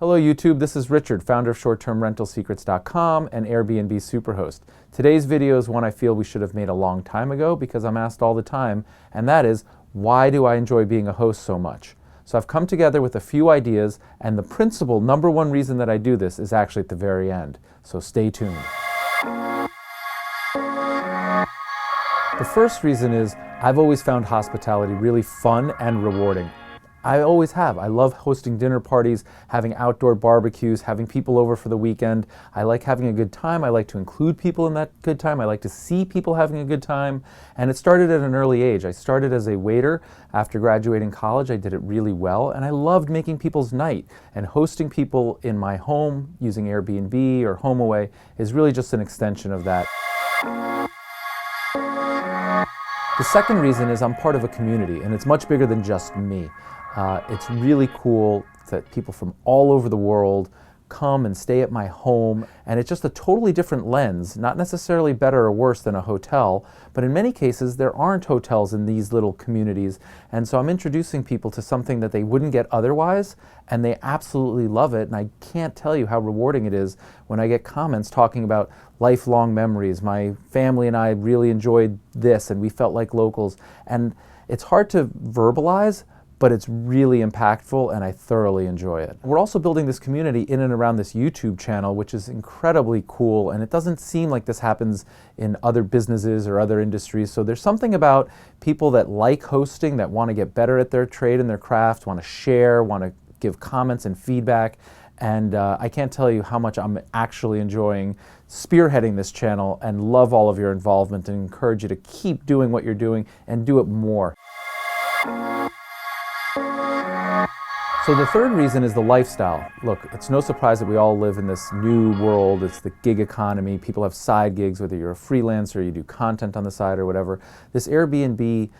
Hello YouTube, this is Richard, founder of ShortTermRentalSecrets.com and Airbnb Superhost. Today's video is one I feel we should have made a long time ago because I'm asked all the time, and that is, why do I enjoy being a host so much? So I've come together with a few ideas, and the principal number one reason that I do this is actually at the very end. So stay tuned. The first reason is I've always found hospitality really fun and rewarding. I always have. I love hosting dinner parties, having outdoor barbecues, having people over for the weekend. I like having a good time. I like to include people in that good time. I like to see people having a good time. And it started at an early age. I started as a waiter. After graduating college, I did it really well. And I loved making people's night. And hosting people in my home using Airbnb or HomeAway is really just an extension of that. The second reason is I'm part of a community, and it's much bigger than just me. It's really cool that people from all over the world come and stay at my home, and it's just a totally different lens, not necessarily better or worse than a hotel, but in many cases there aren't hotels in these little communities, and so I'm introducing people to something that they wouldn't get otherwise, and they absolutely love it, and I can't tell you how rewarding it is when I get comments talking about lifelong memories. My family and I really enjoyed this, and we felt like locals, and it's hard to verbalize, but it's really impactful and I thoroughly enjoy it. We're also building this community in and around this YouTube channel, which is incredibly cool, and it doesn't seem like this happens in other businesses or other industries. So there's something about people that like hosting, that want to get better at their trade and their craft, want to share, want to give comments and feedback, and I can't tell you how much I'm actually enjoying spearheading this channel and love all of your involvement and encourage you to keep doing what you're doing and do it more. So the third reason is the lifestyle. Look, it's no surprise that we all live in this new world. It's the gig economy. People have side gigs, whether you're a freelancer, you do content on the side or whatever. This Airbnb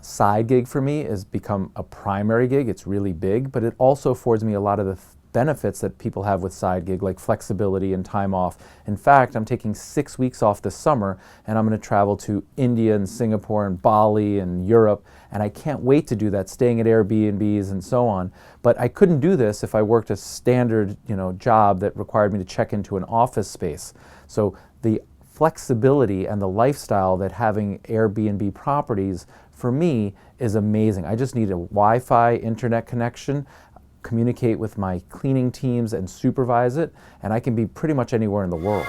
side gig for me has become a primary gig. It's really big, but it also affords me a lot of the benefits that people have with side gig, like flexibility and time off. In fact, I'm taking 6 weeks off this summer, and I'm going to travel to India and Singapore and Bali and Europe, and I can't wait to do that, staying at Airbnbs and so on. But I couldn't do this if I worked a standard, job that required me to check into an office space. So the flexibility and the lifestyle that having Airbnb properties for me is amazing. I just need a Wi-Fi internet connection, communicate with my cleaning teams and supervise it, and I can be pretty much anywhere in the world.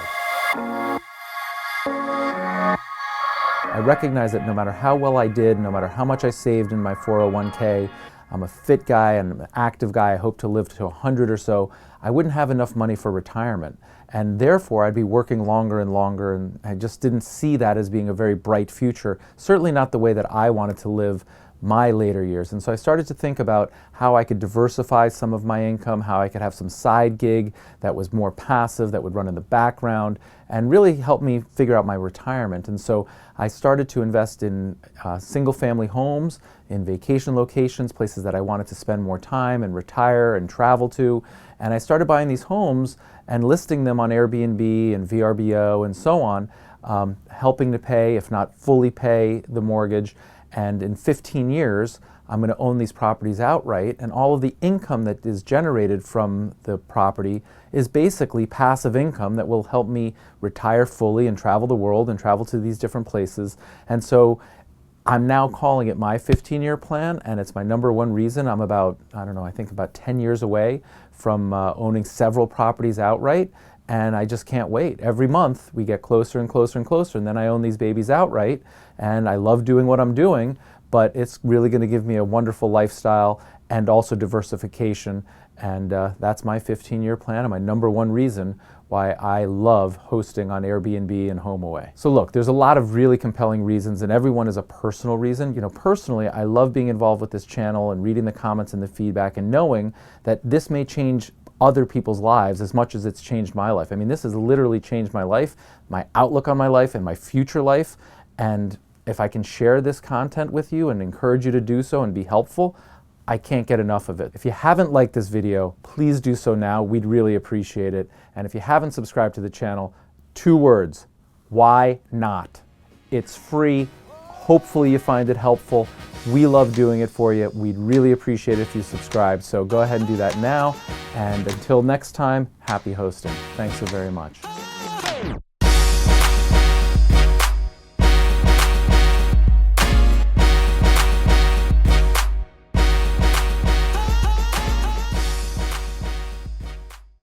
I recognize that no matter how well I did, no matter how much I saved in my 401k, I'm a fit guy and an active guy, I hope to live to 100 or so, I wouldn't have enough money for retirement. And therefore I'd be working longer and longer, and I just didn't see that as being a very bright future, certainly not the way that I wanted to live my later years. And so I started to think about how I could diversify some of my income, how I could have some side gig that was more passive, that would run in the background, and really help me figure out my retirement. And so I started to invest in single-family homes, in vacation locations, places that I wanted to spend more time and retire and travel to. And I started buying these homes and listing them on Airbnb and VRBO and so on, helping to pay, if not fully pay, the mortgage. And in 15 years, I'm going to own these properties outright, and all of the income that is generated from the property is basically passive income that will help me retire fully and travel the world and travel to these different places. And so I'm now calling it my 15-year plan, and it's my number one reason. I'm about, I think about 10 years away from owning several properties outright, and I just can't wait. Every month we get closer and closer and closer, and then I own these babies outright, and I love doing what I'm doing, but it's really going to give me a wonderful lifestyle and also diversification, and that's my 15-year plan and my number one reason why I love hosting on Airbnb and HomeAway. So look, there's a lot of really compelling reasons, and everyone is a personal reason. Personally, I love being involved with this channel and reading the comments and the feedback and knowing that this may change other people's lives as much as it's changed my life. I mean, this has literally changed my life, my outlook on my life and my future life, and if I can share this content with you and encourage you to do so and be helpful, I can't get enough of it. If you haven't liked this video, please do so now. We'd really appreciate it. And if you haven't subscribed to the channel, 2 words, why not? It's free. Hopefully you find it helpful. We love doing it for you. We'd really appreciate it if you subscribe. So go ahead and do that now. And until next time, happy hosting. Thanks so very much.